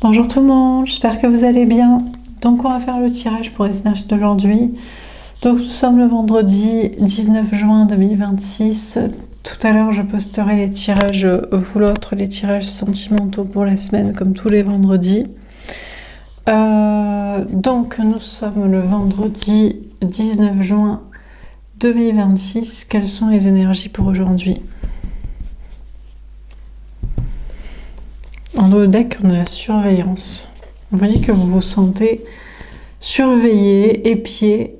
Bonjour tout le monde, j'espère que vous allez bien. Donc on va faire le tirage pour les énergies d'aujourd'hui. Donc nous sommes le vendredi 19 juin 2026. Tout à l'heure je posterai les tirages, vous l'autre, les tirages sentimentaux pour la semaine comme tous les vendredis. Donc nous sommes le vendredi 19 juin 2026. Quelles sont les énergies pour aujourd'hui? En haut du deck, on a la surveillance. Vous voyez que vous vous sentez surveillé, épié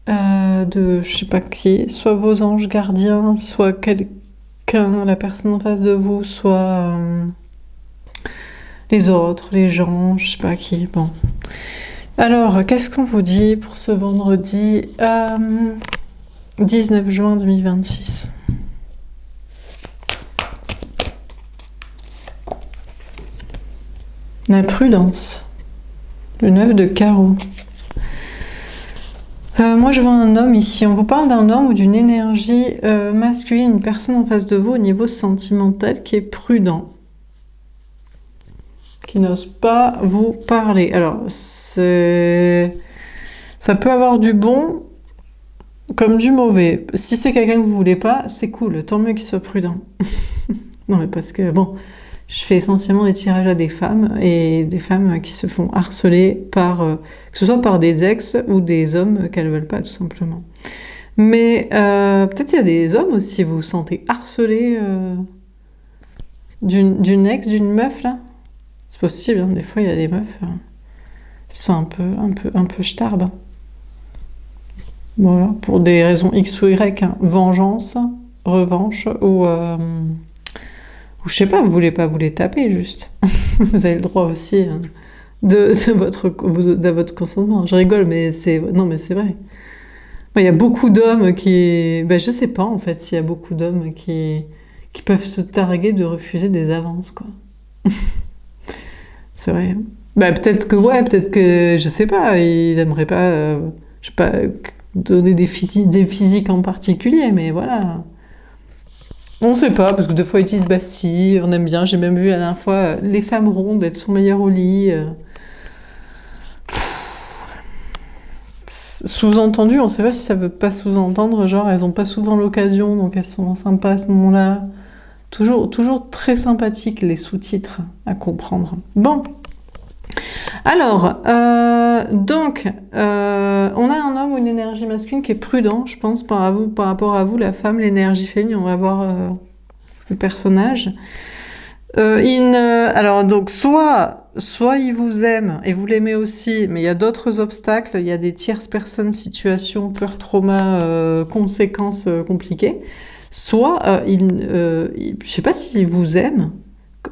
de je sais pas qui, soit vos anges gardiens, soit quelqu'un, la personne en face de vous, soit les autres, les gens, je sais pas qui. Bon. Alors, qu'est-ce qu'on vous dit pour ce vendredi 19 juin 2026? La prudence. Le 9 de carreau. Moi, je vois un homme ici. On vous parle d'un homme ou d'une énergie masculine, une personne en face de vous au niveau sentimental qui est prudent, qui n'ose pas vous parler. Alors, ça peut avoir du bon comme du mauvais. Si c'est quelqu'un que vous voulez pas, c'est cool. Tant mieux qu'il soit prudent. Non, mais parce que, bon... Je fais essentiellement des tirages à des femmes et des femmes qui se font harceler par, que ce soit par des ex ou des hommes qu'elles veulent pas tout simplement. Mais peut-être il y a des hommes aussi, vous vous sentez harcelé d'une ex, d'une meuf là. C'est possible, hein, des fois il y a des meufs qui sont un peu starbes. Hein. Voilà, pour des raisons X ou Y, hein. Vengeance, revanche ou je sais pas, vous voulez pas vous les taper juste. Vous avez le droit aussi hein, de votre consentement. Je rigole, mais non, mais c'est vrai. Il y a beaucoup d'hommes qui... Ben, je sais pas en fait s'il y a beaucoup d'hommes qui peuvent se targuer de refuser des avances, quoi. C'est vrai. Ben, peut-être que, je sais pas, ils aimeraient pas, je sais pas, donner des physiques en particulier, mais voilà... On sait pas, parce que des fois ils disent bah si, on aime bien, j'ai même vu la dernière fois les femmes rondes, elles sont meilleures au lit. Sous-entendu, on sait pas si ça veut pas sous-entendre, genre elles ont pas souvent l'occasion, donc elles sont sympas à ce moment-là. Toujours très sympathique les sous-titres à comprendre. Bon. Alors, donc, on a un homme ou une énergie masculine qui est prudent, je pense, par rapport à vous, la femme, l'énergie féminine, on va voir le personnage. Alors, donc, soit il vous aime et vous l'aimez aussi, mais il y a d'autres obstacles, il y a des tierces personnes, situations, peur, trauma, conséquences compliquées. Soit, je sais pas s'il vous aime.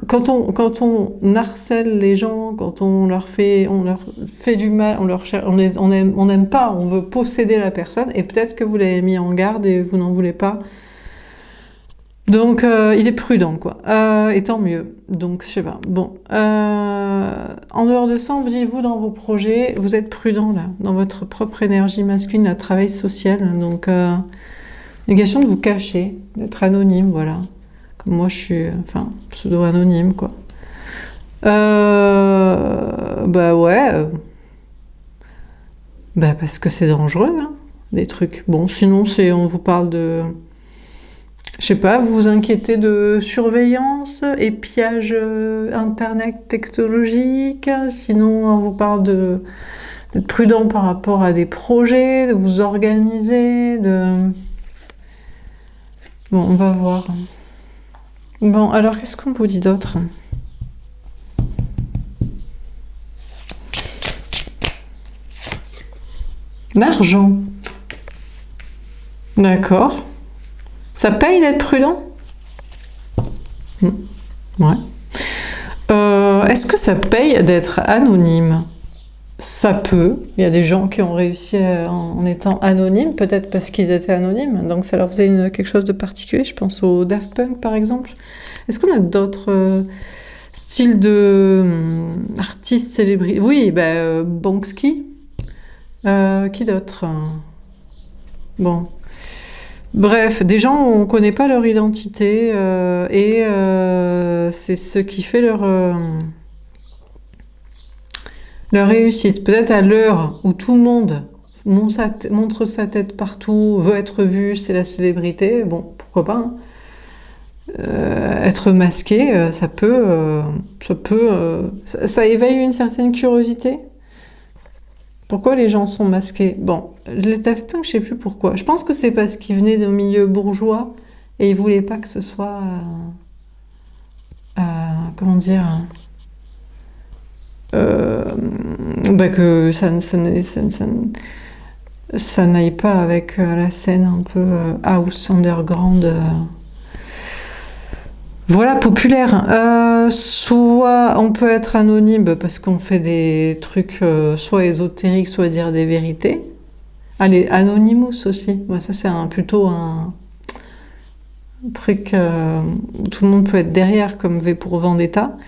Quand on harcèle les gens, quand on leur fait du mal, on n'aime pas, on veut posséder la personne, et peut-être que vous l'avez mis en garde et vous n'en voulez pas. Donc il est prudent, quoi. Et tant mieux. Donc je sais pas. Bon. En dehors de ça, on vous dit, vous dans vos projets, vous êtes prudent là, dans votre propre énergie masculine, le travail social. Donc négation de vous cacher, d'être anonyme, voilà. Moi, je suis, pseudo-anonyme, quoi. Bah ouais. Bah parce que c'est dangereux, hein, des trucs. Bon, sinon, on vous parle de... Je sais pas, vous vous inquiétez de surveillance, épiage internet technologique. Sinon, on vous parle d'être prudent par rapport à des projets, de vous organiser, de... Bon, on va voir. Bon, alors qu'est-ce qu'on vous dit d'autre? L'argent. D'accord. Ça paye d'être prudent? Ouais. Est-ce que ça paye d'être anonyme? Ça peut. Il y a des gens qui ont réussi en étant anonymes, peut-être parce qu'ils étaient anonymes, donc ça leur faisait quelque chose de particulier. Je pense au Daft Punk, par exemple. Est-ce qu'on a d'autres styles de artistes célébrités? Oui, Banksy. Qui d'autre? Bon. Bref, des gens où on ne connaît pas leur identité et c'est ce qui fait Leur réussite, peut-être à l'heure où tout le monde montre sa tête partout, veut être vu, c'est la célébrité, bon, pourquoi pas, hein. Être masqué, ça éveille une certaine curiosité. Pourquoi les gens sont masqués? Bon, les Daft Punk, je sais plus pourquoi. Je pense que c'est parce qu'ils venaient d'un milieu bourgeois et ils voulaient pas que ce soit, comment dire, que ça n'aille pas avec la scène un peu house underground. Voilà, populaire. Soit on peut être anonyme parce qu'on fait des trucs soit ésotériques, soit dire des vérités. Allez, Anonymous aussi. Ouais, ça, c'est plutôt un truc où tout le monde peut être derrière, comme V pour Vendetta.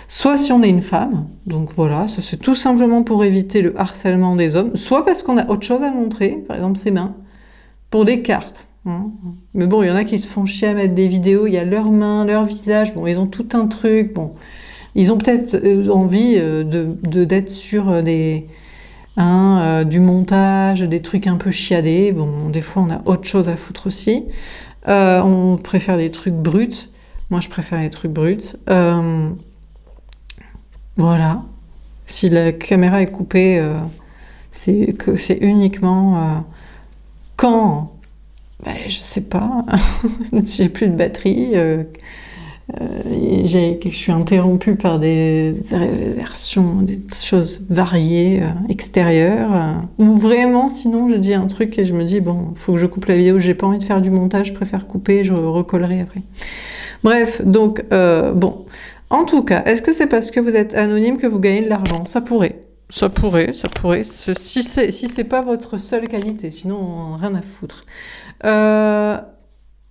Soit si on est une femme, donc voilà, ça c'est tout simplement pour éviter le harcèlement des hommes. Soit parce qu'on a autre chose à montrer, par exemple ses mains, pour des cartes. Hein. Mais bon, il y en a qui se font chier à mettre des vidéos, il y a leurs mains, leur visage, bon, ils ont tout un truc, bon. Ils ont peut-être envie d'être sur du montage, des trucs un peu chiadés. Bon, des fois, on a autre chose à foutre aussi. On préfère des trucs bruts. Moi, je préfère les trucs bruts. Voilà. Si la caméra est coupée, c'est je sais pas, j'ai plus de batterie, je suis interrompue par des versions, des choses variées, extérieures, ou vraiment, sinon je dis un truc et je me dis, bon, faut que je coupe la vidéo, j'ai pas envie de faire du montage, je préfère couper, je recollerai après. Bref, donc, bon. En tout cas, est-ce que c'est parce que vous êtes anonyme que vous gagnez de l'argent? Ça pourrait. Ça pourrait. Si c'est pas votre seule qualité, sinon rien à foutre.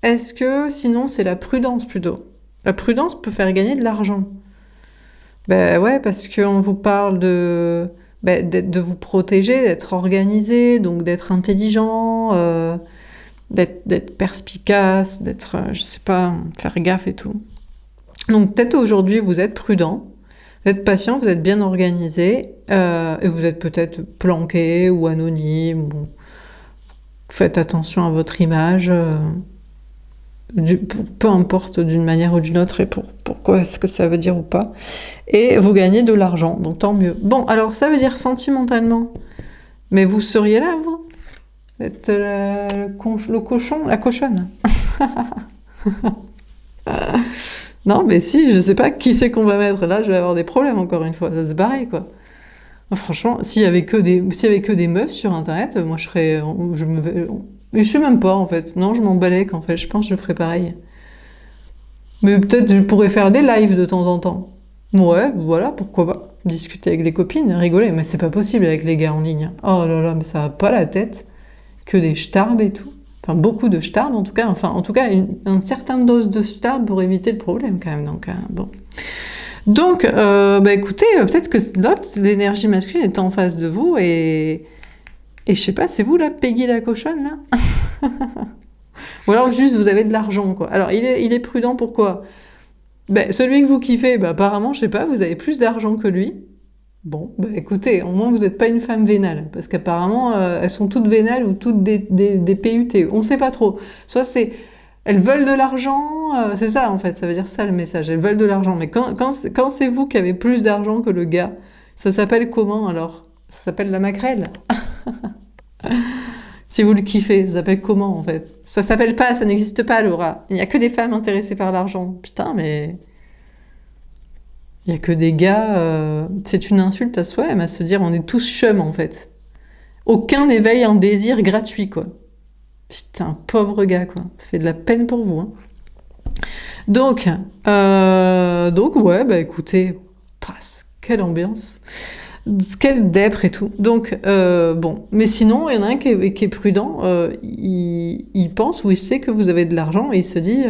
Est-ce que sinon c'est la prudence plutôt? La prudence peut faire gagner de l'argent. Ben ouais, parce qu'on vous parle de vous protéger, d'être organisé, donc d'être intelligent, d'être perspicace, d'être, je sais pas, faire gaffe et tout. Donc peut-être aujourd'hui vous êtes prudent, vous êtes patient, vous peu organisé, et vous êtes peut-être planqué ou anonyme. Bon. Faites attention à votre image, peu importe d'une manière ou d'une autre, et pourquoi est-ce que ça veut dire ou pas. Et vous gagnez de l'argent, donc tant mieux. Bon, alors ça veut dire sentimentalement, mais vous seriez là, vous? Vous êtes le cochon, la cochonne. Non, mais si, je sais pas qui c'est qu'on va mettre. Là, je vais avoir des problèmes encore une fois. Ça se barrait, quoi. Franchement, s'il y avait que des meufs sur Internet, moi je serais, je sais même pas en fait. Non, je m'en balèque en fait. Je pense que je ferais pareil. Mais peut-être je pourrais faire des lives de temps en temps. Ouais, voilà, pourquoi pas. Discuter avec les copines, rigoler. Mais c'est pas possible avec les gars en ligne. Oh là là, mais ça a pas la tête. Que des starbs et tout. Enfin, beaucoup de starbs en tout cas. Enfin, en tout cas, une certaine dose de starbs pour éviter le problème quand même. Donc, bon. Donc, écoutez, peut-être que l'énergie masculine est en face de vous et je sais pas, c'est vous là, Peggy la cochonne là? Ou alors juste vous avez de l'argent quoi. Alors il est prudent pourquoi? Celui que vous kiffez, apparemment, je sais pas, vous avez plus d'argent que lui. Bon, écoutez, au moins vous n'êtes pas une femme vénale, parce qu'apparemment elles sont toutes vénales ou toutes des PUT, on sait pas trop. Soit elles veulent de l'argent, c'est ça en fait, ça veut dire ça le message, elles veulent de l'argent. Mais quand c'est vous qui avez plus d'argent que le gars, ça s'appelle comment alors? Ça s'appelle la maquerelle. Si vous le kiffez, ça s'appelle comment en fait? Ça s'appelle pas, ça n'existe pas Laura. Il n'y a que des femmes intéressées par l'argent. Putain, mais... Il n'y a que des gars... C'est une insulte à soi-même, à se dire on est tous chums en fait. Aucun n'éveille un désir gratuit quoi. Putain, pauvre gars, quoi. Ça fait de la peine pour vous. Hein. Donc, ouais, écoutez, quelle ambiance. Quelle dèpre et tout. Donc, bon. Mais sinon, il y en a un qui est prudent. Il pense ou il sait que vous avez de l'argent et il se dit,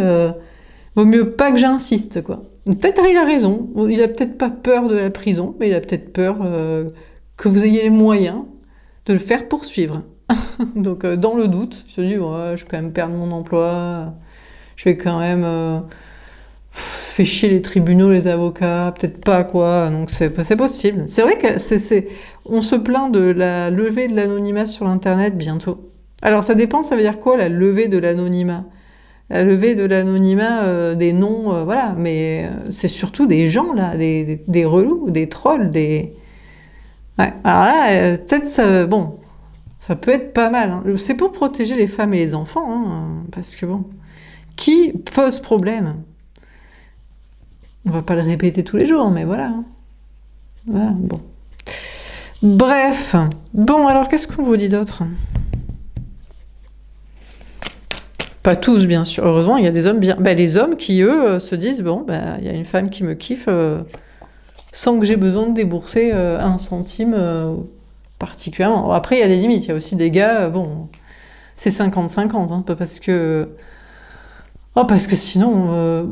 vaut mieux pas que j'insiste, quoi. Peut-être il a raison. Il a peut-être pas peur de la prison, mais il a peut-être peur que vous ayez les moyens de le faire poursuivre. Donc dans le doute, il se dit ouais, je vais quand même perdre mon emploi, je vais quand même fait chier les tribunaux, les avocats, peut-être pas, quoi. Donc c'est possible. C'est vrai que on se plaint de la levée de l'anonymat sur Internet bientôt. Alors ça dépend, ça veut dire quoi, la levée de l'anonymat? La levée de l'anonymat des noms, voilà. Mais c'est surtout des gens, là, des relous, des trolls, des... Ouais. Alors là, peut-être ça... Bon, ça peut être pas mal. Hein. C'est pour protéger les femmes et les enfants, hein, parce que bon... Qui pose problème? On va pas le répéter tous les jours, mais voilà. Hein. Voilà, bon. Bref. Bon, alors qu'est-ce qu'on vous dit d'autre? Pas tous, bien sûr. Heureusement, il y a des hommes bien... Ben, les hommes qui, eux, se disent, bon, ben, il y a une femme qui me kiffe sans que j'ai besoin de débourser un centime particulièrement. Bon, après, il y a des limites. Il y a aussi des gars, bon, c'est 50-50, hein, pas parce que... Oh, parce que sinon...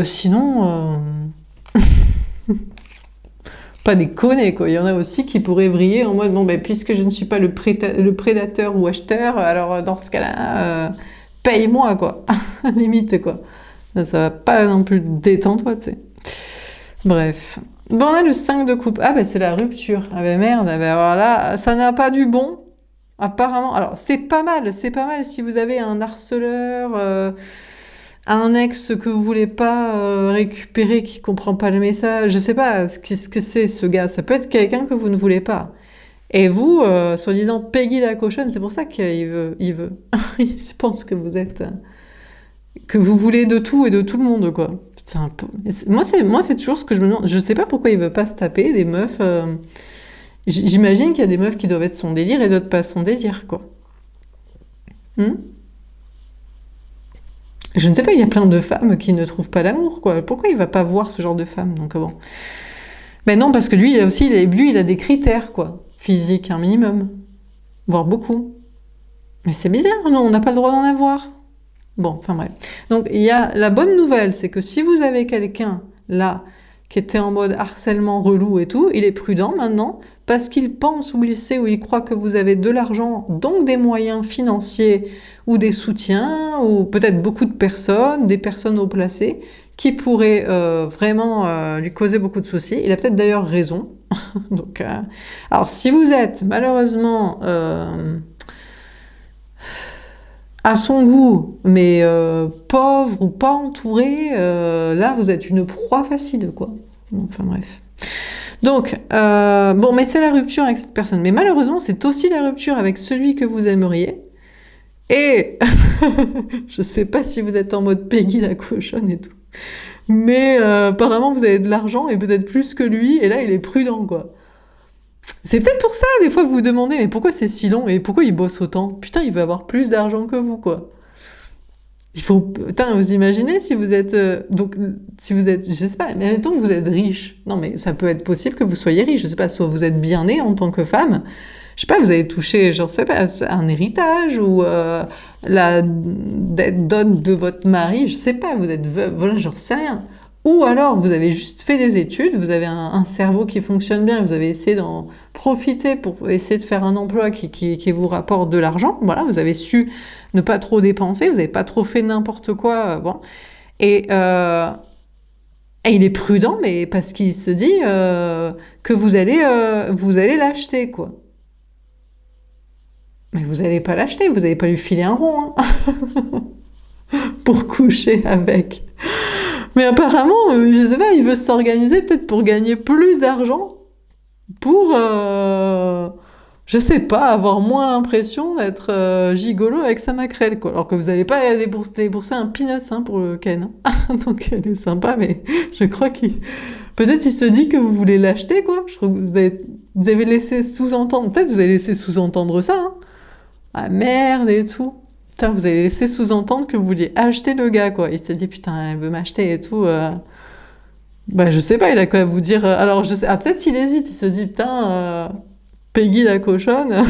sinon... pas déconner, quoi. Il y en a aussi qui pourraient vriller en mode, bon, ben, puisque je ne suis pas le prédateur ou acheteur, alors dans ce cas-là, paye-moi, quoi. Limite, quoi. Ça va pas non plus détendre, toi, tu sais. Bref. Bon, on a le 5 de coupe. Ah, ben, c'est la rupture. Ah, ben, merde. Ah, ben, voilà. Ça n'a pas du bon. Apparemment. Alors, c'est pas mal si vous avez un harceleur, un ex que vous voulez pas récupérer, qui comprend pas le message, je sais pas ce que c'est ce gars, ça peut être quelqu'un que vous ne voulez pas. Et vous, soi-disant Peggy la cochonne, c'est pour ça qu'il veut. Il pense que vous êtes... que vous voulez de tout et de tout le monde, quoi. C'est un peu... Moi, c'est toujours ce que je me demande. Je sais pas pourquoi il veut pas se taper des meufs... J'imagine qu'il y a des meufs qui doivent être son délire et d'autres pas son délire, quoi. Je ne sais pas, il y a plein de femmes qui ne trouvent pas l'amour, quoi. Pourquoi il va pas voir ce genre de femme? Donc bon. Ben non, parce que lui, il a des critères, quoi. Physique, un minimum. Voire beaucoup. Mais c'est bizarre, non, on n'a pas le droit d'en avoir. Bon, enfin bref. Donc, il y a la bonne nouvelle, c'est que si vous avez quelqu'un, là, qui était en mode harcèlement relou et tout, il est prudent maintenant, parce qu'il pense ou il sait ou il croit que vous avez de l'argent, donc des moyens financiers ou des soutiens, ou peut-être beaucoup de personnes, des personnes haut placées, qui pourraient vraiment lui causer beaucoup de soucis. Il a peut-être d'ailleurs raison. Donc, alors, si vous êtes malheureusement à son goût, mais pauvre ou pas entouré, là, vous êtes une proie facile, quoi. Enfin, bref. Donc, bon, mais c'est la rupture avec cette personne. Mais malheureusement, c'est aussi la rupture avec celui que vous aimeriez. Et je sais pas si vous êtes en mode Peggy la cochonne et tout. Mais apparemment, vous avez de l'argent et peut-être plus que lui. Et là, il est prudent, quoi. C'est peut-être pour ça, des fois, vous vous demandez, mais pourquoi c'est si long et pourquoi il bosse autant? Putain, il veut avoir plus d'argent que vous, quoi. Il faut... Putain, vous imaginez si vous êtes... donc, si vous êtes... Je sais pas, mais admettons que vous êtes riche. Non, mais ça peut être possible que vous soyez riche. Je sais pas, soit vous êtes bien né en tant que femme. Je sais pas, vous avez touché, je sais pas, un héritage ou la dot de votre mari. Je sais pas, vous êtes veuve, voilà, j'en sais rien. Ou alors, vous avez juste fait des études, vous avez un cerveau qui fonctionne bien, vous avez essayé d'en profiter pour essayer de faire un emploi qui vous rapporte de l'argent. Voilà, vous avez su ne pas trop dépenser, vous n'avez pas trop fait n'importe quoi. Bon. Et il est prudent, mais parce qu'il se dit que vous allez l'acheter, quoi. Mais vous n'allez pas l'acheter, vous n'allez pas lui filer un rond, hein, pour coucher avec. Mais apparemment, je sais pas, il veut s'organiser peut-être pour gagner plus d'argent, pour, je sais pas, avoir moins l'impression d'être gigolo avec sa maquerelle, quoi. Alors que vous n'allez pas débourser un peanuts hein, pour le Ken. Donc elle est sympa, mais je crois peut-être il se dit que vous voulez l'acheter, quoi. Je crois que vous avez laissé sous-entendre, peut-être vous avez laissé sous-entendre ça, hein. Ah merde et tout. Putain, vous avez laissé sous-entendre que vous vouliez acheter le gars, quoi. Il s'est dit, putain, elle veut m'acheter et tout. Bah, je sais pas, il a quoi à vous dire. Alors, je sais... peut-être il hésite, il se dit, putain, Peggy la cochonne,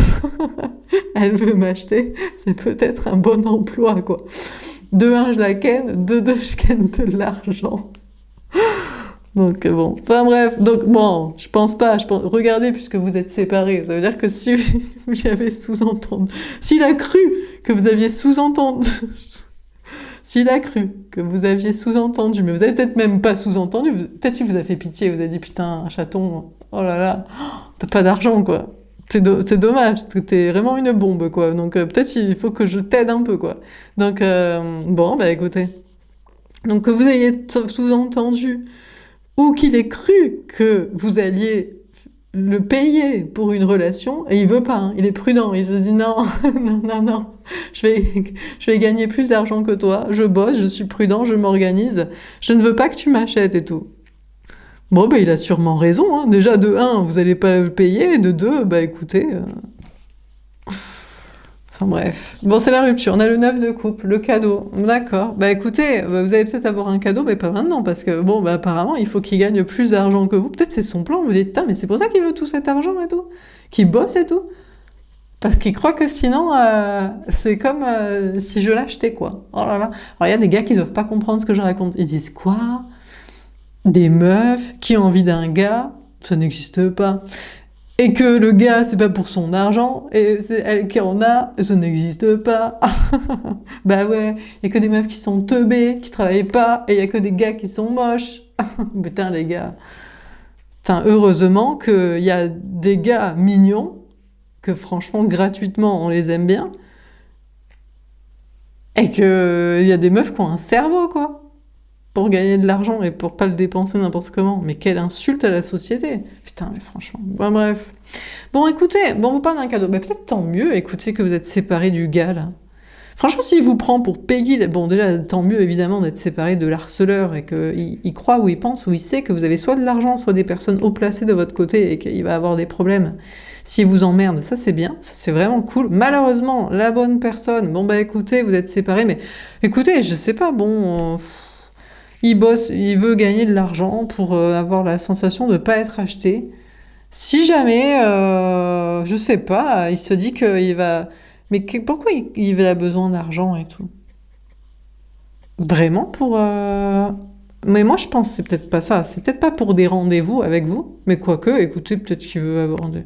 elle veut m'acheter. C'est peut-être un bon emploi, quoi. De un, je la ken. De deux, je ken de l'argent. Donc bon, enfin bref, donc bon, je pense, regardez puisque vous êtes séparés, ça veut dire que si vous avez sous-entendu, s'il a cru que vous aviez S'il a cru que vous aviez sous-entendu, mais vous avez peut-être même pas sous-entendu, peut-être qu'il vous a fait pitié, vous a dit putain, chaton, oh là là, t'as pas d'argent quoi. C'est dommage, parce que t'es vraiment une bombe quoi. Donc peut-être il faut que je t'aide un peu quoi. Donc bon, bah écoutez. Donc que vous ayez sous-entendu ou qu'il ait cru que vous alliez le payer pour une relation, et il veut pas, hein, il est prudent, il se dit non, non, je vais gagner plus d'argent que toi, je bosse, je suis prudent, je m'organise, je ne veux pas que tu m'achètes et tout. Bon, bah il a sûrement raison, hein. Déjà de 1, vous allez pas le payer, et de 2, bah écoutez... Enfin bref. Bon, c'est la rupture. On a le 9 de coupe, le cadeau. D'accord. Bah écoutez, vous allez peut-être avoir un cadeau, mais pas maintenant, parce que bon, bah apparemment, il faut qu'il gagne plus d'argent que vous. Peut-être c'est son plan. Vous dites, putain, mais c'est pour ça qu'il veut tout cet argent et tout, qu'il bosse et tout, parce qu'il croit que sinon, c'est comme si je l'achetais quoi. Oh là là. Alors il y a des gars qui doivent pas comprendre ce que je raconte. Ils disent quoi? Des meufs qui ont envie d'un gars, ça n'existe pas. Et que le gars, c'est pas pour son argent, et c'est elle qui en a, ça n'existe pas. Bah ouais, y a que des meufs qui sont teubées, qui travaillent pas, et y a que des gars qui sont moches. Putain, les gars. Putain, heureusement qu'il y a des gars mignons, que franchement, gratuitement, on les aime bien, et que y a des meufs qui ont un cerveau, quoi, pour gagner de l'argent et pour pas le dépenser n'importe comment. Mais quelle insulte à la société. Putain, mais franchement. Bon, bref. Bon, écoutez, bon, vous parlez d'un cadeau. Bah, peut-être tant mieux, écoutez, que vous êtes séparés du gars, là. Franchement, s'il vous prend pour Peggy, bon, déjà, tant mieux, évidemment, d'être séparé de l'harceleur et qu'il croit ou il pense ou il sait que vous avez soit de l'argent, soit des personnes haut placées de votre côté et qu'il va avoir des problèmes. S'il vous emmerde, ça c'est bien, ça c'est vraiment cool. Malheureusement, la bonne personne, bon bah écoutez, vous êtes séparés, mais écoutez, je sais pas, bon... il bosse, il veut gagner de l'argent pour avoir la sensation de pas être acheté. Si jamais, je sais pas, il se dit qu'il va... Mais pourquoi il a besoin d'argent et tout? Vraiment pour... Mais moi je pense que c'est peut-être pas ça. C'est peut-être pas pour des rendez-vous avec vous. Mais quoique, écoutez, peut-être qu'il veut avoir des...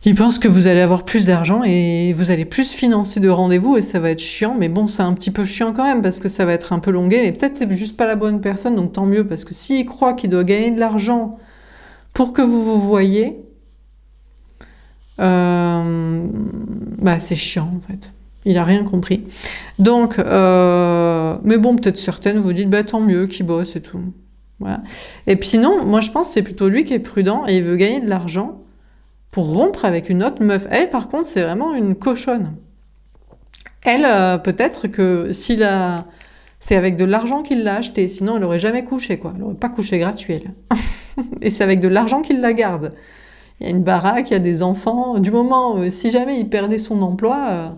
Il pense que vous allez avoir plus d'argent et vous allez plus financer de rendez-vous et ça va être chiant, mais bon, c'est un petit peu chiant quand même parce que ça va être un peu longué, mais peut-être c'est juste pas la bonne personne, donc tant mieux, parce que s'il croit qu'il doit gagner de l'argent pour que vous vous voyiez, bah c'est chiant en fait. Il a rien compris. Donc, mais bon, peut-être certaines vous dites, bah tant mieux qu'il bosse et tout. Voilà. Et puis sinon, moi je pense que c'est plutôt lui qui est prudent et il veut gagner de l'argent pour rompre avec une autre meuf. Elle, par contre, c'est vraiment une cochonne. Elle, peut-être que c'est avec de l'argent qu'il l'a acheté, sinon elle aurait jamais couché, quoi. Elle aurait pas couché gratuit, elle. Et c'est avec de l'argent qu'il la garde. Il y a une baraque, il y a des enfants. Du moment, si jamais il perdait son emploi,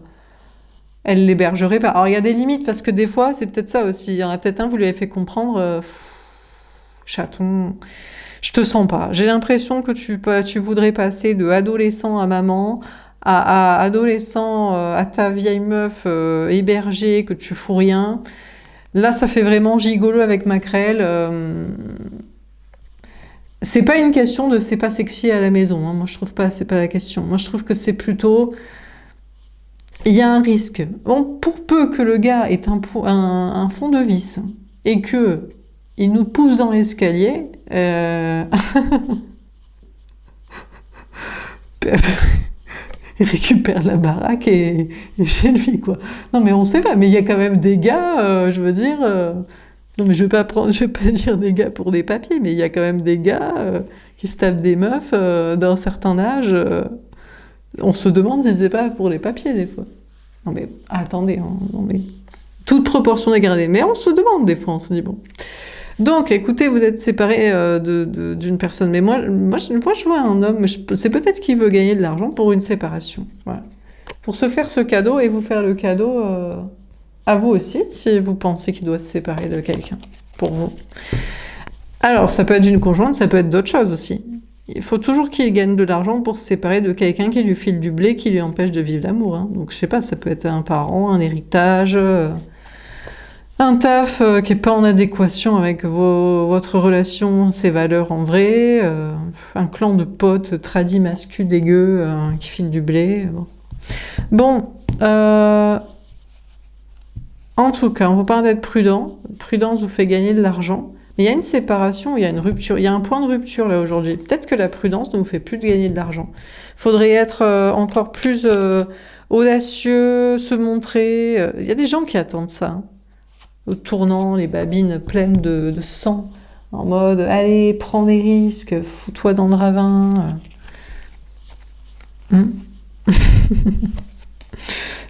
elle l'hébergerait pas. Alors, il y a des limites, parce que des fois, c'est peut-être ça aussi. Il y en a peut-être un, vous lui avez fait comprendre, chaton... Je te sens pas. J'ai l'impression que tu voudrais passer de adolescent à maman, à adolescent à ta vieille meuf hébergée, que tu fous rien. Là, ça fait vraiment gigolo avec Maquerelle. C'est pas une question de c'est pas sexy à la maison. Hein. Moi, je trouve pas, c'est pas la question. Moi, je trouve que c'est plutôt... Il y a un risque. Bon, pour peu que le gars ait un fond de vis et que il nous pousse dans l'escalier... il récupère la baraque et chez lui, quoi. Non, mais on sait pas, mais il y a quand même des gars, je veux dire... non, mais je vais pas dire des gars pour des papiers, mais il y a quand même des gars qui se tapent des meufs d'un certain âge. On se demande si c'est pas pour les papiers, des fois. Non, mais attendez, hein, non, mais... toute proportion dégradée. Mais on se demande, des fois, on se dit, bon... Donc, écoutez, vous êtes séparés d'une personne. Mais moi, je vois un homme, c'est peut-être qu'il veut gagner de l'argent pour une séparation. Voilà. Pour se faire ce cadeau et vous faire le cadeau à vous aussi, si vous pensez qu'il doit se séparer de quelqu'un, pour vous. Alors, ça peut être une conjointe, ça peut être d'autres choses aussi. Il faut toujours qu'il gagne de l'argent pour se séparer de quelqu'un qui lui file du blé, qui lui empêche de vivre l'amour. Hein. Donc, je sais pas, ça peut être un parent, un héritage... un taf qui n'est pas en adéquation avec votre relation, ses valeurs en vrai, un clan de potes tradis masculins dégueux qui filent du blé. Bon, En tout cas, on vous parle d'être prudent. Prudence vous fait gagner de l'argent. Mais il y a une séparation, il y a une rupture. Il y a un point de rupture là aujourd'hui. Peut-être que la prudence ne vous fait plus de gagner de l'argent. Il faudrait être encore plus audacieux, se montrer. Il y a des gens qui attendent ça. Hein. Au tournant, les babines pleines de sang. En mode, allez, prends des risques, fous-toi dans le ravin.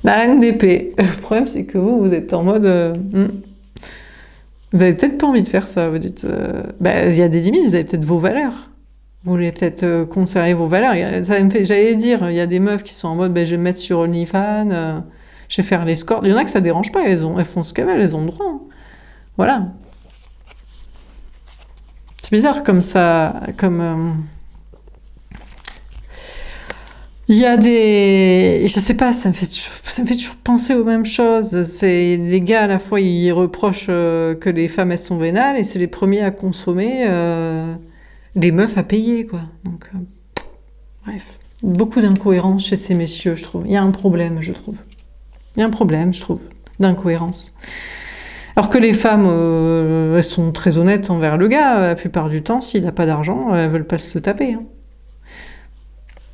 La reine d'épée. Le problème, c'est que vous êtes en mode... Vous avez peut-être pas envie de faire ça. Vous dites, il y a des limites, vous avez peut-être vos valeurs. Vous voulez peut-être conserver vos valeurs. Ça me fait, j'allais dire, il y a des meufs qui sont en mode, je vais me mettre sur OnlyFans, je vais faire l'escorte. Il y en a que ça dérange pas, elles font ce qu'elles veulent, elles ont le droit. Hein. Voilà. C'est bizarre comme ça, comme... Il y a des... Je sais pas, ça me fait toujours penser aux mêmes choses. C'est les gars, à la fois, ils reprochent que les femmes, elles sont vénales, et c'est les premiers à consommer, les meufs à payer, quoi. Donc, bref. Beaucoup d'incohérence chez ces messieurs, je trouve. Il y a un problème, je trouve. Il y a un problème, je trouve, d'incohérence. Alors que les femmes, elles sont très honnêtes envers le gars. La plupart du temps, s'il n'a pas d'argent, elles veulent pas se le taper. Hein.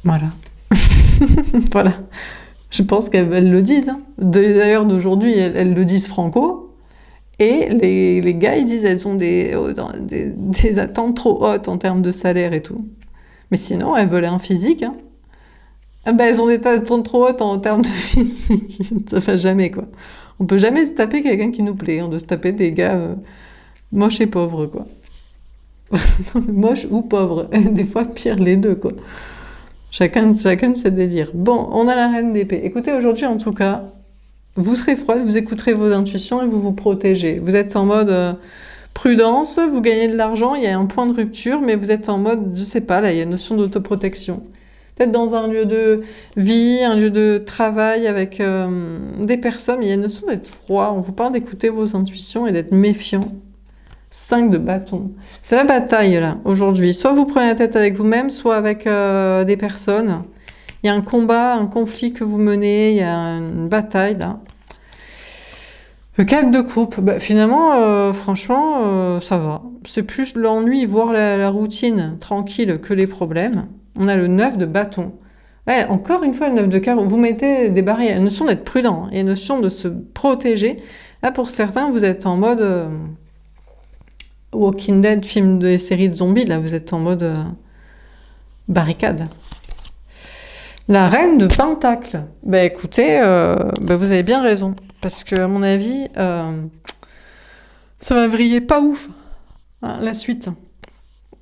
Voilà. Voilà. Je pense qu'elles le disent. Hein. D'ailleurs, d'aujourd'hui, elles le disent franco. Et les gars, ils disent elles ont des attentes trop hautes en termes de salaire et tout. Mais sinon, elles veulent un physique. Hein. Elles ont des attentes trop hautes en termes de physique. Ça fait jamais, quoi. On peut jamais se taper quelqu'un qui nous plaît. On doit se taper des gars moches et pauvres, quoi. Moches ou pauvres. Des fois, pire les deux, quoi. Chacun de ses délires. Bon, on a la reine d'épée. Écoutez, aujourd'hui, en tout cas, vous serez froide, vous écouterez vos intuitions et vous vous protégez. Vous êtes en mode prudence, vous gagnez de l'argent, il y a un point de rupture, mais vous êtes en mode, je sais pas, là, il y a une notion d'autoprotection. Peut-être dans un lieu de vie, un lieu de travail avec des personnes, il y a une notion d'être froid. On vous parle d'écouter vos intuitions et d'être méfiant. 5 de bâton. C'est la bataille, là, aujourd'hui. Soit vous prenez la tête avec vous-même, soit avec des personnes. Il y a un combat, un conflit que vous menez, il y a une bataille, là. Le 4 de coupe, finalement, franchement, ça va. C'est plus l'ennui, voir la routine tranquille que les problèmes. On a le 9 de bâton. Ouais, encore une fois, le 9 de carreau. Vous mettez des barrières. Il y a une notion d'être prudent. Il y a une notion de se protéger. Là, pour certains, vous êtes en mode... Walking Dead, film de séries de zombies, là, vous êtes en mode barricade. La reine de Pentacle. Écoutez, vous avez bien raison. Parce que, à mon avis, ça va vriller pas ouf, hein, la suite.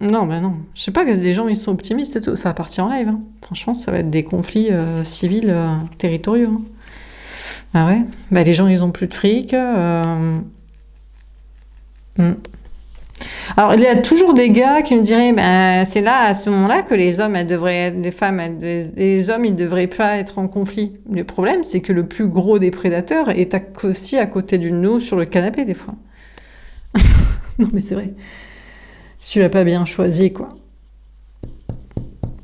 Non, non. Je sais pas, les gens, ils sont optimistes et tout. Ça va partir en live. Hein. Franchement, ça va être des conflits civils territoriaux. Hein. Ah ouais. Les gens, ils ont plus de fric. Alors, il y a toujours des gars qui me diraient, c'est là, à ce moment-là, que les hommes, les hommes, ils devraient pas être en conflit. Le problème, c'est que le plus gros des prédateurs est aussi à côté de nous sur le canapé, des fois. Non, mais c'est vrai. Si tu l'as pas bien choisi, quoi.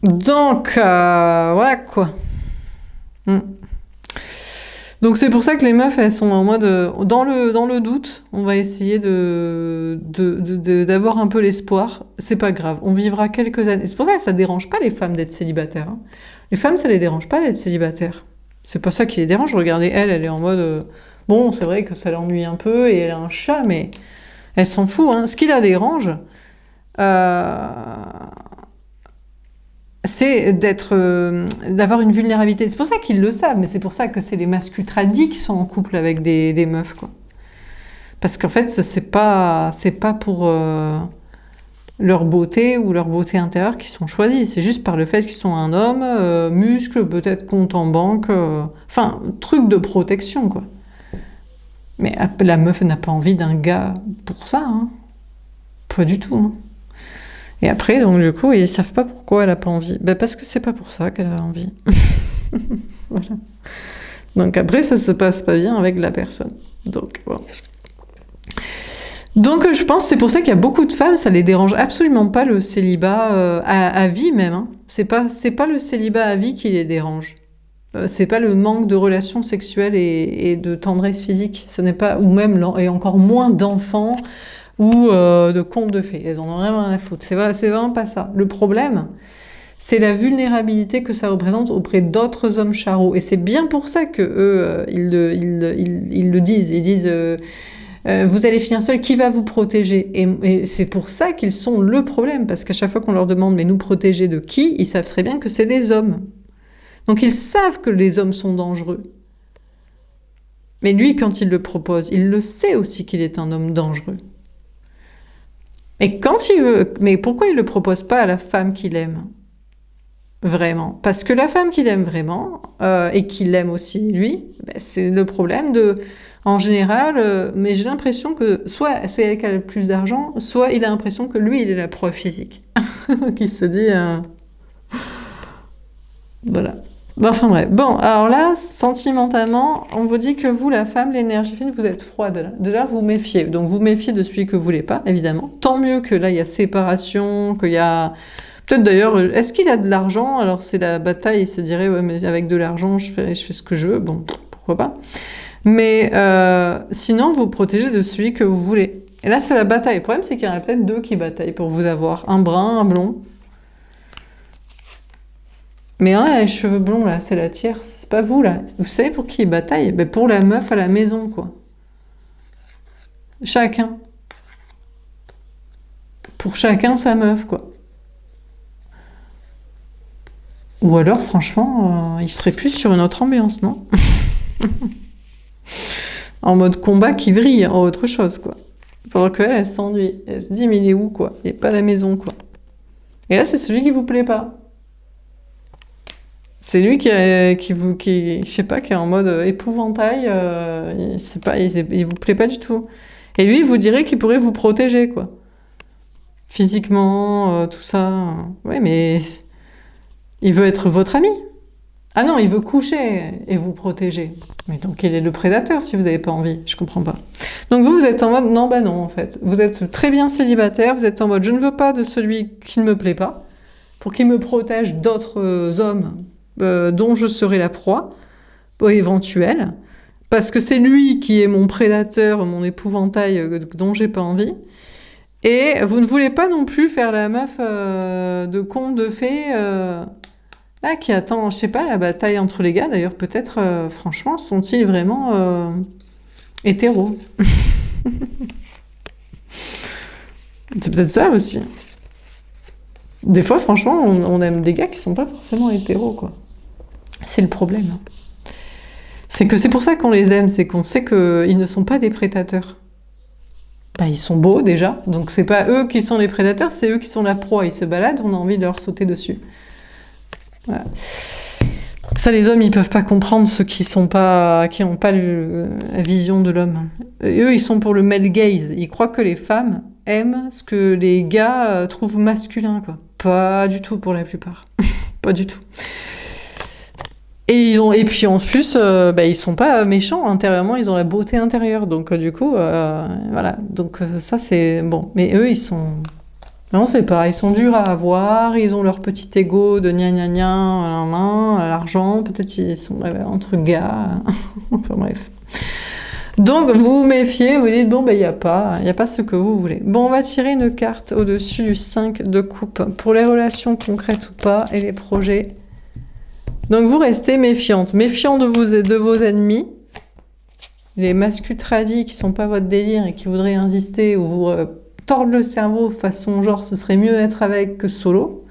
Donc, voilà, quoi. Donc c'est pour ça que les meufs, elles sont en mode dans le doute, on va essayer d'avoir un peu l'espoir. C'est pas grave, on vivra quelques années. C'est pour ça que ça dérange pas les femmes d'être célibataires. Hein. Les femmes, ça les dérange pas d'être célibataires. C'est pas ça qui les dérange. Regardez, elle est en mode bon, c'est vrai que ça l'ennuie un peu et elle a un chat, mais elle s'en fout. Hein. Ce qui la dérange, c'est d'avoir une vulnérabilité. C'est pour ça qu'ils le savent, mais c'est pour ça que c'est les masculins tradis qui sont en couple avec des meufs, quoi. Parce qu'en fait, c'est pas pour leur beauté ou leur beauté intérieure qu'ils sont choisis. C'est juste par le fait qu'ils sont un homme, muscle, peut-être compte en banque, enfin, truc de protection, quoi. Mais la meuf n'a pas envie d'un gars pour ça, hein. Pas du tout, hein. Et après, donc du coup, ils savent pas pourquoi elle a pas envie. Parce que c'est pas pour ça qu'elle a envie. Voilà. Donc après, ça se passe pas bien avec la personne. Donc, voilà. Donc je pense que c'est pour ça qu'il y a beaucoup de femmes, ça les dérange absolument pas le célibat à vie même. Hein. C'est pas le célibat à vie qui les dérange. C'est pas le manque de relations sexuelles et de tendresse physique. Ce n'est pas, ou même, et encore moins d'enfants ou de contes de fées. Elles en ont vraiment rien à foutre. C'est vraiment pas ça. Le problème, c'est la vulnérabilité que ça représente auprès d'autres hommes charros. Et c'est bien pour ça que eux, ils le disent. Ils disent vous allez finir seul, qui va vous protéger? Et c'est pour ça qu'ils sont le problème, parce qu'à chaque fois qu'on leur demande mais nous protéger de qui, ils savent très bien que c'est des hommes. Donc ils savent que les hommes sont dangereux. Mais lui, quand il le propose, il le sait aussi qu'il est un homme dangereux. Et quand il veut, mais pourquoi il le propose pas à la femme qu'il aime? Vraiment. Parce que la femme qu'il aime vraiment, et qu'il aime aussi lui, ben, c'est le problème de, en général, mais j'ai l'impression que soit c'est elle qui a le plus d'argent, soit il a l'impression que lui, il est la proie physique. Qui se dit, voilà. Enfin bref. Bon, alors là, sentimentalement, on vous dit que vous, la femme, l'énergie fine, vous êtes froide. Là. De là, vous méfiez. Donc vous méfiez de celui que vous voulez pas, évidemment. Tant mieux que là, il y a séparation, qu'il y a... Peut-être d'ailleurs, est-ce qu'il a de l'argent? Alors c'est la bataille, il se dirait, ouais, mais avec de l'argent, je fais ce que je veux. Bon, pourquoi pas. Mais sinon, vous protégez de celui que vous voulez. Et là, c'est la bataille. Le problème, c'est qu'il y en a peut-être deux qui bataillent pour vous avoir. Un brun, un blond. Mais un a les cheveux blonds, là, c'est la tierce. C'est pas vous, là. Vous savez pour qui il bataille? Ben, pour la meuf à la maison, quoi. Chacun. Pour chacun sa meuf, quoi. Ou alors, franchement, il serait plus sur une autre ambiance, non? En mode combat qui vrille, en autre chose, quoi. Pendant qu'elle, elle s'ennuie. Elle se dit, mais il est où, quoi? Il est pas à la maison, quoi. Et là, c'est celui qui vous plaît pas. C'est lui qui je sais pas, qui est en mode épouvantail, il vous plaît pas du tout. Et lui, il vous dirait qu'il pourrait vous protéger, quoi. Physiquement, tout ça. Ouais, mais il veut être votre ami. Ah non, il veut coucher et vous protéger. Mais donc, il est le prédateur si vous n'avez pas envie. Je comprends pas. Donc vous êtes en mode non, bah non, en fait. Vous êtes très bien célibataire, vous êtes en mode je ne veux pas de celui qui ne me plaît pas, pour qu'il me protège d'autres hommes dont je serai la proie, éventuelle, parce que c'est lui qui est mon prédateur, mon épouvantail dont j'ai pas envie. Et vous ne voulez pas non plus faire la meuf de conte de fées là qui attend, je sais pas, la bataille entre les gars. D'ailleurs, peut-être, franchement, sont-ils vraiment hétéros? C'est peut-être ça aussi. Des fois, franchement, on aime des gars qui sont pas forcément hétéros, quoi. C'est le problème. C'est que c'est pour ça qu'on les aime, c'est qu'on sait qu'ils ne sont pas des prédateurs. Bah, ils sont beaux déjà, donc c'est pas eux qui sont les prédateurs, c'est eux qui sont la proie. Ils se baladent, on a envie de leur sauter dessus. Voilà. Ça, les hommes, ils peuvent pas comprendre ceux qui n'ont pas la vision de l'homme. Eux, ils sont pour le male gaze. Ils croient que les femmes aiment ce que les gars trouvent masculin, quoi. Pas du tout pour la plupart. Pas du tout. Et puis en plus, ils sont pas méchants intérieurement, ils ont la beauté intérieure. Donc du coup, voilà. Donc ça c'est bon. Mais eux, ils sont... Non, c'est pas. Ils sont durs à avoir, ils ont leur petit ego de gna gna gna, l'argent, peut-être ils sont entre gars. Enfin bref. Donc vous vous méfiez, vous dites bon, il y a pas ce que vous voulez. Bon, on va tirer une carte au-dessus du 5 de coupe pour les relations concrètes ou pas et les projets. Donc vous restez méfiante de vos ennemis, les mascus tradis qui sont pas votre délire et qui voudraient insister ou vous tordre le cerveau façon genre ce serait mieux être avec que solo,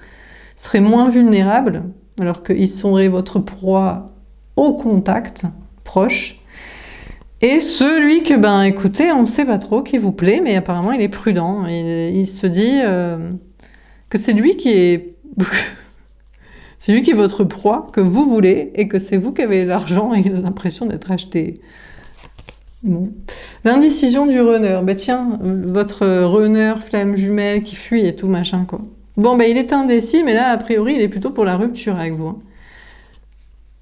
serait moins vulnérable alors qu'ils seraient votre proie au contact proche. Et celui que écoutez, on sait pas trop qui vous plaît, mais apparemment il est prudent. Il se dit que c'est lui qui est c'est lui qui est votre proie, que vous voulez, et que c'est vous qui avez l'argent et l'impression d'être acheté. Bon. L'indécision du runner. Tiens, votre runner, flamme jumelle qui fuit et tout machin, quoi. Bon, il est indécis, mais là, a priori, il est plutôt pour la rupture avec vous. Hein.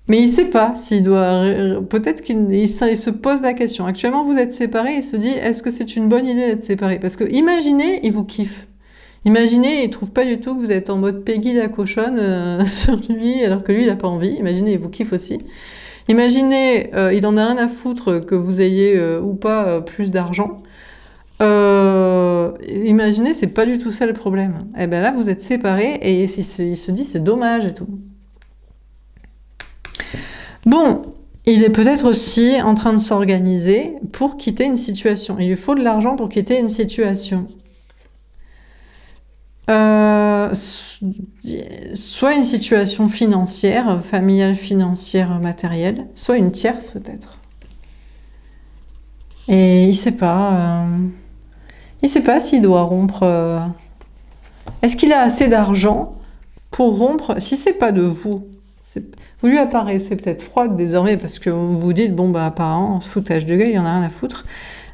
Mais il sait pas s'il doit... Peut-être qu'il se pose la question. Actuellement, vous êtes séparés, il se dit, est-ce que c'est une bonne idée d'être séparés? Parce que, imaginez, il vous kiffe. Imaginez, il trouve pas du tout que vous êtes en mode Peggy la cochonne sur lui, alors que lui, il a pas envie. Imaginez, il vous kiffe aussi. Imaginez, il en a rien à foutre que vous ayez ou pas plus d'argent. Imaginez, c'est pas du tout ça le problème. Et ben là, vous êtes séparés et il se dit c'est dommage et tout. Bon, il est peut-être aussi en train de s'organiser pour quitter une situation. Il lui faut de l'argent pour quitter une situation. Soit une situation financière, familiale, financière, matérielle, soit une tierce peut-être. Et il sait pas s'il doit rompre. Est-ce qu'il a assez d'argent pour rompre? Si c'est pas de vous, vous lui apparaissez peut-être froide désormais parce que vous vous dites bon bah apparemment foutage de gueule, il y en a rien à foutre.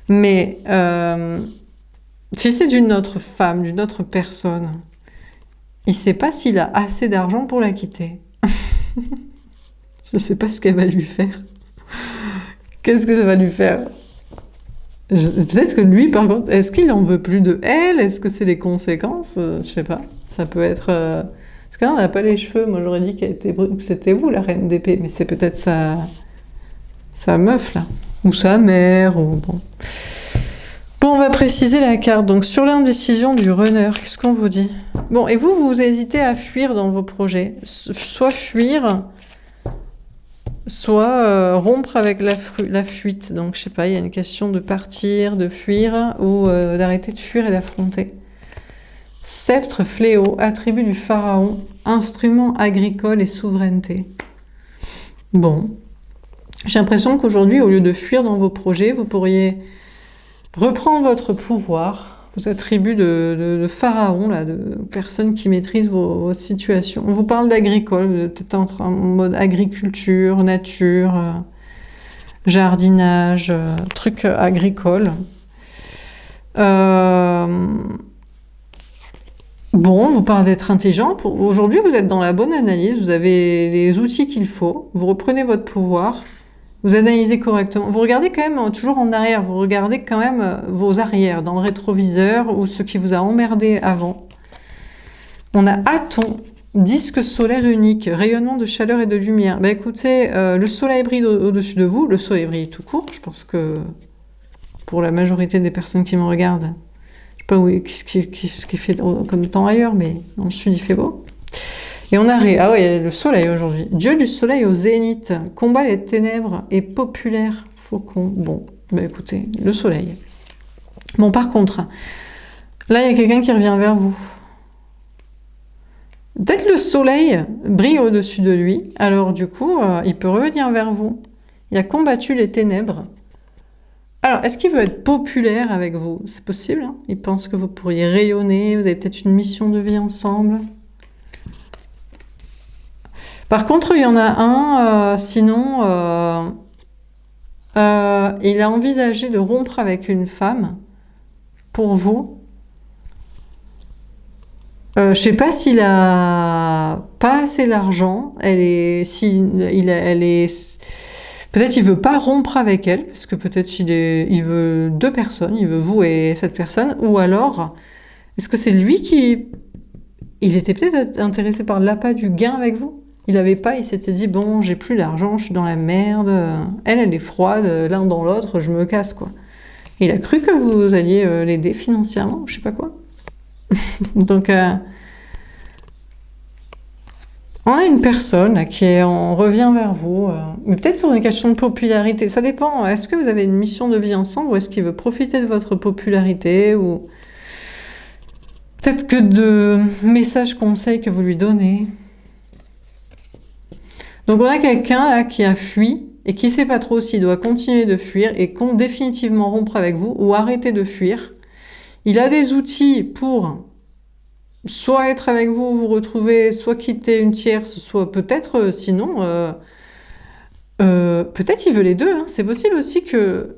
Mais si c'est d'une autre femme, d'une autre personne, il sait pas s'il a assez d'argent pour la quitter. Je sais pas ce qu'elle va lui faire. Qu'est-ce que ça va lui faire? Peut-être que lui, par contre, est-ce qu'il en veut plus de elle? Est-ce que c'est les conséquences? Je sais pas. Ça peut être... Parce que là, on n'a pas les cheveux. Moi, j'aurais dit que c'était vous, la reine d'épée. Mais c'est peut-être sa meuf, là. Ou sa mère, ou bon... Bon, on va préciser la carte. Donc, sur l'indécision du runner, qu'est-ce qu'on vous dit? Bon, et vous hésitez à fuir dans vos projets. Soit fuir, soit rompre avec la fuite. Donc, je sais pas, il y a une question de partir, de fuir, ou d'arrêter de fuir et d'affronter. Sceptre, fléau, attribut du pharaon, instrument agricole et souveraineté. Bon. J'ai l'impression qu'aujourd'hui, au lieu de fuir dans vos projets, vous pourriez... reprendre votre pouvoir, vos attributs de pharaon, là, de personnes qui maîtrisent vos situations. On vous parle d'agricole, vous êtes peut-être en mode agriculture, nature, jardinage, trucs agricoles. Bon, on vous parle d'être intelligent. Aujourd'hui, vous êtes dans la bonne analyse, vous avez les outils qu'il faut, vous reprenez votre pouvoir. Vous analysez correctement. Vous regardez quand même toujours en arrière. Vous regardez quand même vos arrières dans le rétroviseur ou ce qui vous a emmerdé avant. On a Aton, disque solaire unique, rayonnement de chaleur et de lumière. Ben écoutez, le soleil brille au-dessus de vous. Le soleil brille tout court. Je pense que pour la majorité des personnes qui me regardent, je sais pas ce qui fait comme temps ailleurs, mais dans le sud il fait beau. Et on a ah ouais, le soleil aujourd'hui. Dieu du soleil au zénith, combat les ténèbres et populaire faucon. Bon, bah écoutez, le soleil. Bon, par contre, là, il y a quelqu'un qui revient vers vous. Peut-être le soleil brille au-dessus de lui, alors du coup, il peut revenir vers vous. Il a combattu les ténèbres. Alors, est-ce qu'il veut être populaire avec vous? C'est possible, hein? Il pense que vous pourriez rayonner, vous avez peut-être une mission de vie ensemble. Par contre, il y en a un, sinon, il a envisagé de rompre avec une femme pour vous. Je sais pas s'il a pas assez d'argent. Peut-être il veut pas rompre avec elle, parce que peut-être il veut deux personnes, il veut vous et cette personne, ou alors, est-ce que c'est lui il était peut-être intéressé par l'appât du gain avec vous? Il avait pas, il s'était dit, bon, j'ai plus d'argent, je suis dans la merde, elle est froide, l'un dans l'autre, je me casse, quoi. Il a cru que vous alliez l'aider financièrement, je sais pas quoi. Donc, on a une personne là, on revient vers vous, mais peut-être pour une question de popularité, ça dépend, est-ce que vous avez une mission de vie ensemble, ou est-ce qu'il veut profiter de votre popularité, ou peut-être que de messages, conseils que vous lui donnez. Donc on a quelqu'un là qui a fui et qui ne sait pas trop s'il doit continuer de fuir et définitivement rompre avec vous ou arrêter de fuir. Il a des outils pour soit être avec vous, vous retrouver, soit quitter une tierce, soit peut-être, sinon, peut-être il veut les deux. Hein. C'est possible aussi que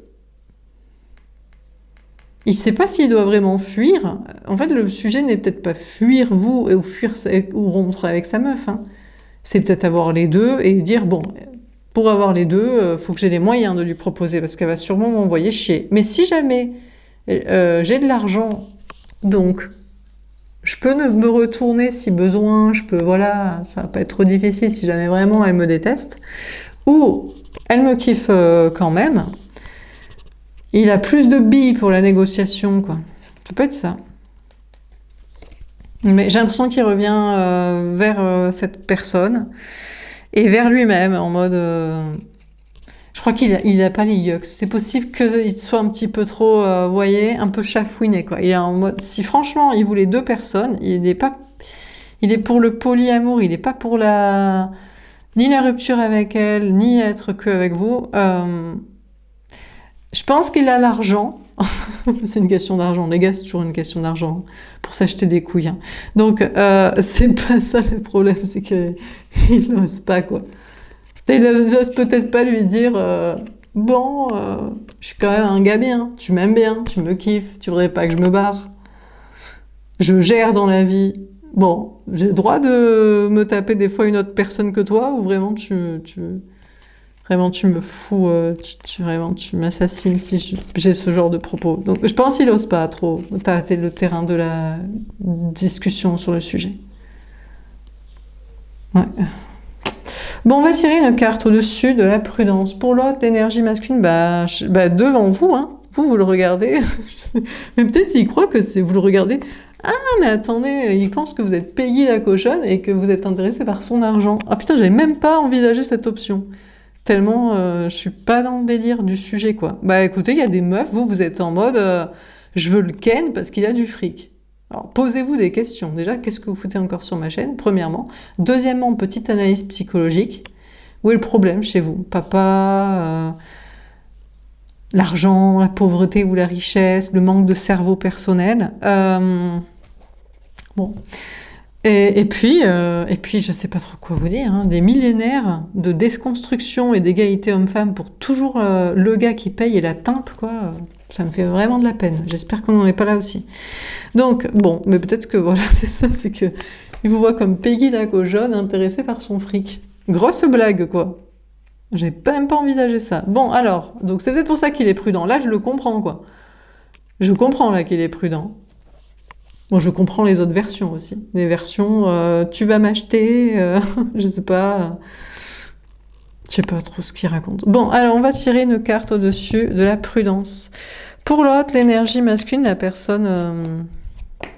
il ne sait pas s'il doit vraiment fuir. En fait, le sujet n'est peut-être pas fuir vous ou rompre avec sa meuf. Hein. C'est peut-être avoir les deux et dire, bon, pour avoir les deux, faut que j'ai les moyens de lui proposer parce qu'elle va sûrement m'envoyer chier. Mais si jamais j'ai de l'argent, donc Je peux me retourner si besoin, je peux, voilà, ça va pas être trop difficile si jamais vraiment elle me déteste. Ou elle me kiffe quand même. Il a plus de billes pour la négociation, quoi. Ça peut être ça. Mais j'ai l'impression qu'il revient vers cette personne et vers lui-même en mode... je crois qu'il a pas les yucks. C'est possible qu'il soit un petit peu trop, vous voyez, un peu chafouiné, quoi. Il est en mode... Si franchement, il voulait deux personnes, il est pas... Il est pour le polyamour, il est pas pour la... Ni la rupture avec elle, ni être que avec vous. Je pense qu'il a l'argent. C'est une question d'argent. Les gars, c'est toujours une question d'argent pour s'acheter des couilles. Hein. Donc, c'est pas ça le problème, c'est qu'il n'ose pas, quoi. Il n'ose peut-être pas lui dire bon, je suis quand même un gars bien, tu m'aimes bien, tu me kiffes, tu voudrais pas que je me barre. Je gère dans la vie. Bon, j'ai le droit de me taper des fois une autre personne que toi ou vraiment vraiment tu me fous, vraiment tu m'assassines si j'ai ce genre de propos. Donc je pense qu'il n'ose pas trop tâter le terrain de la discussion sur le sujet. Ouais. Bon, on va tirer une carte au-dessus de la prudence. Pour l'autre, l'énergie masculine, devant vous, hein. Vous le regardez. Mais peut-être il croit que vous le regardez. Ah, mais attendez, il pense que vous êtes Peggy la cochonne et que vous êtes intéressé par son argent. Ah putain, j'avais même pas envisagé cette option. Tellement, je suis pas dans le délire du sujet, quoi. Bah écoutez, il y a des meufs, vous êtes en mode, je veux le ken parce qu'il a du fric. Alors, posez-vous des questions. Déjà, qu'est-ce que vous foutez encore sur ma chaîne, premièrement. Deuxièmement, petite analyse psychologique. Où est le problème chez vous? Papa, l'argent, la pauvreté ou la richesse, le manque de cerveau personnel. Bon. Et puis, je sais pas trop quoi vous dire, hein, des millénaires de déconstruction et d'égalité homme-femme pour toujours le gars qui paye et la timpe, quoi. Ça me fait vraiment de la peine. J'espère qu'on n'en est pas là aussi. Donc, bon, mais peut-être que voilà, c'est ça, c'est que il vous voit comme Peggy la cochonne intéressée par son fric. Grosse blague, quoi. J'ai même pas envisagé ça. Bon, alors, donc c'est peut-être pour ça qu'il est prudent. Là, je le comprends, quoi. Je comprends, là, qu'il est prudent. Bon, je comprends les autres versions aussi. Les versions, tu vas m'acheter, je sais pas trop ce qu'il raconte. Bon, alors on va tirer une carte au-dessus de la prudence. Pour l'autre, l'énergie masculine, la personne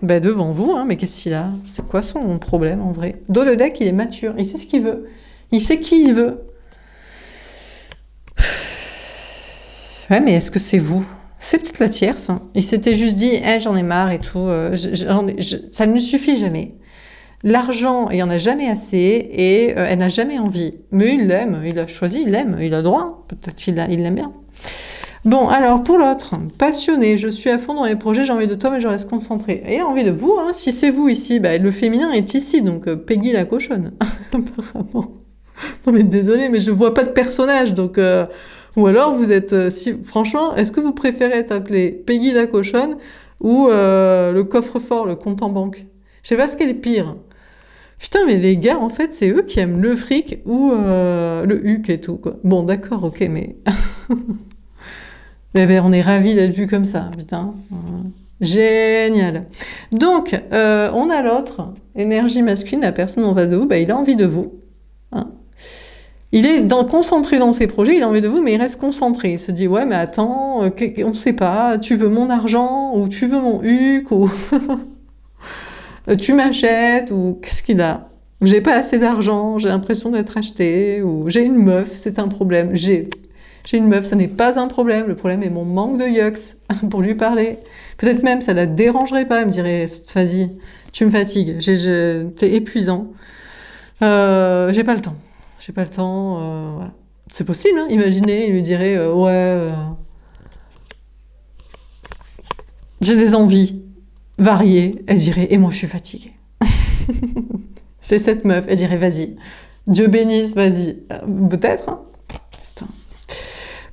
devant vous, hein, mais qu'est-ce qu'il a? C'est quoi son problème en vrai? Dos de deck, il est mature, il sait ce qu'il veut. Il sait qui il veut. Ouais, mais est-ce que c'est vous? C'est peut-être la tierce. Hein. Il s'était juste dit, j'en ai marre et tout. Ça ne suffit jamais. L'argent, il n'y en a jamais assez et elle n'a jamais envie. Mais il l'aime, il a choisi, il l'aime, il a le droit. Peut-être qu'il l'aime bien. Bon, alors pour l'autre, passionné, je suis à fond dans les projets, j'ai envie de toi, mais je reste concentrée. Et il a envie de vous, hein. Si c'est vous ici, le féminin est ici, donc Peggy la cochonne. Apparemment. Non mais désolé, mais je vois pas de personnage, donc... Ou alors vous êtes... franchement, est-ce que vous préférez être appelé Peggy la cochonne ou le coffre-fort, le compte en banque? Je sais pas ce qu'est le pire. Putain, mais les gars, en fait, c'est eux qui aiment le fric ou le huc et tout, quoi. Bon, d'accord, ok, mais... mais on est ravis d'être vus comme ça, putain. Génial. Donc, on a l'autre, énergie masculine, la personne en face de vous, il a envie de vous. Hein. Il est concentré dans ses projets, il a envie de vous, mais il reste concentré. Il se dit, ouais, mais attends, on sait pas, tu veux mon argent, ou tu veux mon huc, ou tu m'achètes, ou qu'est-ce qu'il a? J'ai pas assez d'argent, j'ai l'impression d'être acheté, ou j'ai une meuf, c'est un problème. J'ai une meuf, ça n'est pas un problème, le problème est mon manque de yucks pour lui parler. Peut-être même ça la dérangerait pas, elle me dirait, vas-y, tu me fatigues, t'es épuisant, j'ai pas le temps. J'ai pas le temps, voilà. C'est possible, hein. Imaginez, il lui dirait j'ai des envies variées. Elle dirait et moi je suis fatiguée. C'est cette meuf, elle dirait vas-y, Dieu bénisse, vas-y. Peut-être, hein. Putain.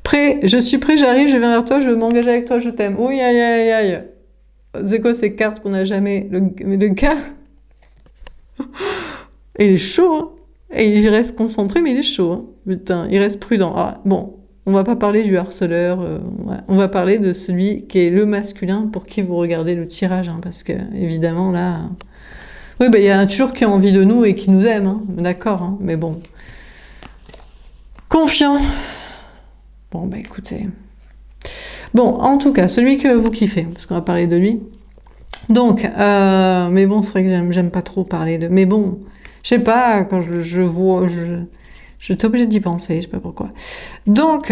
Prêt, je suis prêt, j'arrive, je viens vers toi, je veux m'engager avec toi, je t'aime. Oui, aïe, aïe, aïe. C'est quoi ces cartes qu'on n'a jamais... Le gars... Il est chaud, hein. Et il reste concentré, mais il est chaud. Hein. Putain, il reste prudent. Ah, bon, On va pas parler du harceleur, on va parler de celui qui est le masculin pour qui vous regardez le tirage, hein, parce que évidemment là... Oui, il y a toujours qui a envie de nous et qui nous aime, hein, d'accord, hein, mais bon. Confiant. Bon, écoutez. Bon, en tout cas, celui que vous kiffez, parce qu'on va parler de lui. Donc, mais bon, c'est vrai que j'aime pas trop parler de... Mais bon, je sais pas, quand je vois... Je suis obligée d'y penser, je sais pas pourquoi. Donc,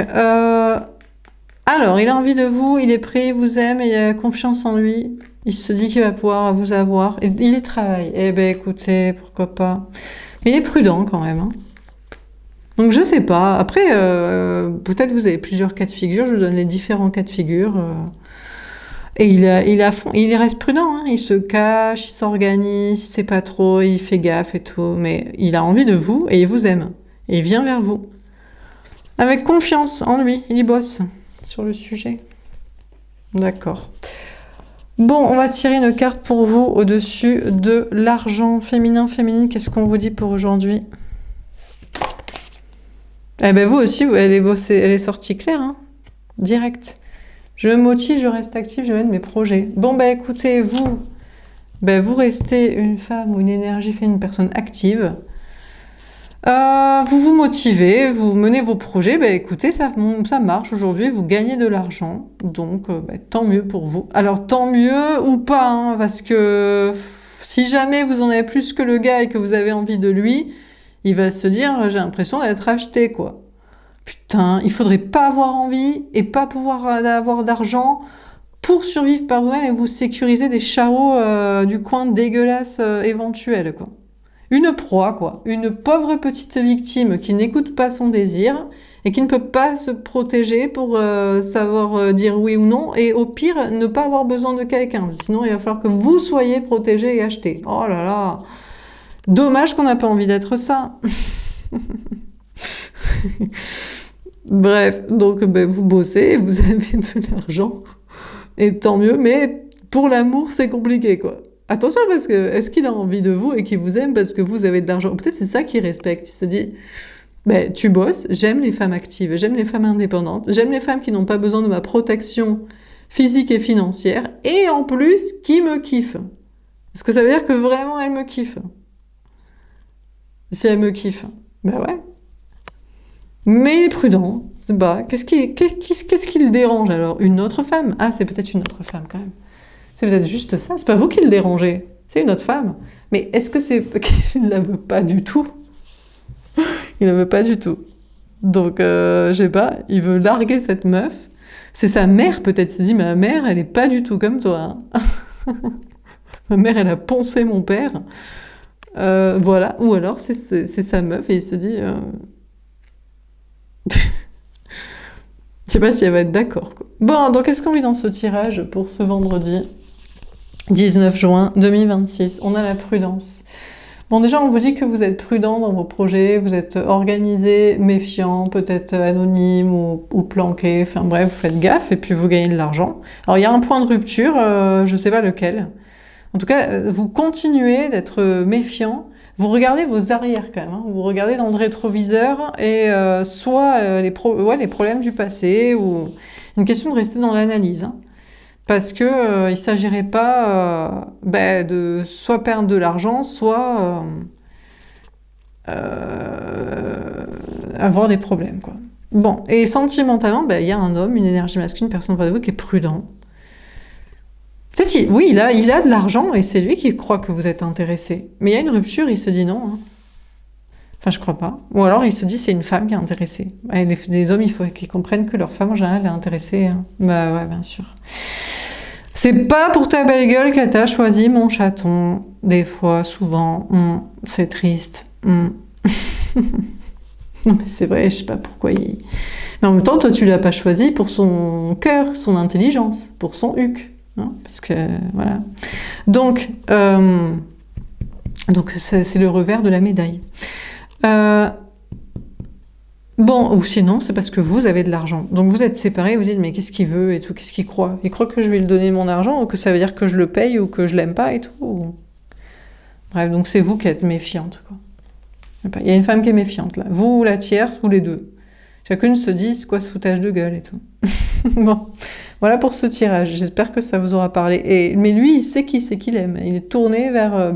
alors, il a envie de vous, il est prêt, il vous aime, il a confiance en lui. Il se dit qu'il va pouvoir vous avoir. Et il y travaille. Eh ben, écoutez, pourquoi pas. Mais il est prudent quand même, hein. Donc, je sais pas. Après, peut-être vous avez plusieurs cas de figure. Je vous donne les différents cas de figure. Et il reste prudent, hein. Il se cache, il s'organise, il sait pas trop, il fait gaffe et tout. Mais il a envie de vous et il vous aime. Et il vient vers vous. Avec confiance en lui. Il y bosse sur le sujet. D'accord. Bon, on va tirer une carte pour vous au-dessus de l'argent féminin, féminine. Qu'est-ce qu'on vous dit pour aujourd'hui? Eh ben vous aussi, elle est sortie claire, hein, direct. Je me motive, je reste active, je mène mes projets. Bon, écoutez, vous restez une femme ou une énergie féminine, une personne active. Vous vous motivez, vous menez vos projets, écoutez, ça marche aujourd'hui, vous gagnez de l'argent, donc tant mieux pour vous. Alors tant mieux ou pas, hein, parce que si jamais vous en avez plus que le gars et que vous avez envie de lui, il va se dire, j'ai l'impression d'être acheté, quoi. Putain, il faudrait pas avoir envie et pas pouvoir avoir d'argent pour survivre par vous-même et vous sécuriser des charros du coin dégueulasse éventuel, quoi. Une proie, quoi. Une pauvre petite victime qui n'écoute pas son désir et qui ne peut pas se protéger pour savoir dire oui ou non et au pire, ne pas avoir besoin de quelqu'un. Sinon, il va falloir que vous soyez protégé et acheté. Oh là là! Dommage qu'on n'a pas envie d'être ça. Bref, donc vous bossez, vous avez de l'argent et tant mieux, mais pour l'amour, c'est compliqué, quoi. Attention, parce que est-ce qu'il a envie de vous et qu'il vous aime parce que vous avez de l'argent? Peut-être c'est ça qu'il respecte. Il se dit, tu bosses, j'aime les femmes actives, j'aime les femmes indépendantes, j'aime les femmes qui n'ont pas besoin de ma protection physique et financière, et en plus, qui me kiffent. Est-ce que ça veut dire que vraiment elle me kiffe? Si elle me kiffe, ouais. Mais il est prudent. Qu'est-ce qui le dérange alors? Une autre femme? Ah, c'est peut-être une autre femme quand même. C'est peut-être juste ça, c'est pas vous qui le dérangez, c'est une autre femme. Mais est-ce que c'est qu'il ne la veut pas du tout? Il ne la veut pas du tout. Donc, je sais pas, il veut larguer cette meuf. C'est sa mère peut-être, il se dit, ma mère, elle est pas du tout comme toi, hein. Ma mère, elle a poncé mon père. Voilà, ou alors c'est sa meuf et il se dit... Je sais pas si elle va être d'accord, quoi. Bon, donc qu'est-ce qu'on vit dans ce tirage pour ce vendredi 19 juin 2026? On a la prudence. Bon, déjà, on vous dit que vous êtes prudent dans vos projets, vous êtes organisé, méfiant, peut-être anonyme ou planqué, enfin bref, vous faites gaffe et puis vous gagnez de l'argent. Alors, il y a un point de rupture, je sais pas lequel. En tout cas, vous continuez d'être méfiant. Vous regardez vos arrières quand même, hein. Vous regardez dans le rétroviseur et soit les problèmes du passé ou une question de rester dans l'analyse, hein. Parce que il s'agirait pas de soit perdre de l'argent, soit avoir des problèmes, quoi. Bon, et sentimentalement, il y a un homme, une énergie masculine, une personne de vous qui est prudent. Peut-être, il a de l'argent et c'est lui qui croit que vous êtes intéressé. Mais il y a une rupture, il se dit non, hein. Enfin, je crois pas. Ou alors, il se dit c'est une femme qui est intéressée. Les hommes, il faut qu'ils comprennent que leur femme, en général, est intéressée, hein. Ouais, bien sûr. C'est pas pour ta belle gueule qu'elle t'a choisi, mon chaton. Des fois, souvent, c'est triste. Non, mais c'est vrai, je sais pas pourquoi il... Mais en même temps, toi, tu l'as pas choisi pour son cœur, son intelligence, pour son huc. Hein, parce que, voilà. Donc c'est le revers de la médaille. Bon, ou sinon, c'est parce que vous avez de l'argent. Donc vous êtes séparés, vous dites, mais qu'est-ce qu'il veut et tout, qu'est-ce qu'il croit? Il croit que je vais lui donner mon argent ou que ça veut dire que je le paye ou que je l'aime pas et tout. Bref, donc c'est vous qui êtes méfiante, quoi. Il y a une femme qui est méfiante, là. Vous ou la tierce, ou les deux. Chacune se dit, c'est quoi ce foutage de gueule et tout. Bon, voilà pour ce tirage. J'espère que ça vous aura parlé. Mais lui, il sait qui c'est qu'il aime. Il est tourné vers...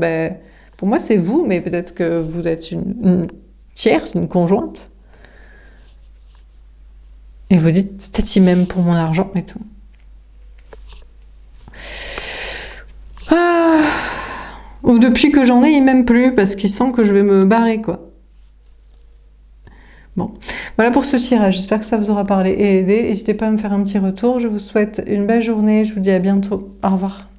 pour moi, c'est vous, mais peut-être que vous êtes une tierce, une conjointe. Et vous dites, peut-être il m'aime pour mon argent et tout. Ah. Ou depuis que j'en ai, il m'aime plus parce qu'il sent que je vais me barrer, quoi. Bon, voilà pour ce tirage. J'espère que ça vous aura parlé et aidé. N'hésitez pas à me faire un petit retour. Je vous souhaite une belle journée. Je vous dis à bientôt. Au revoir.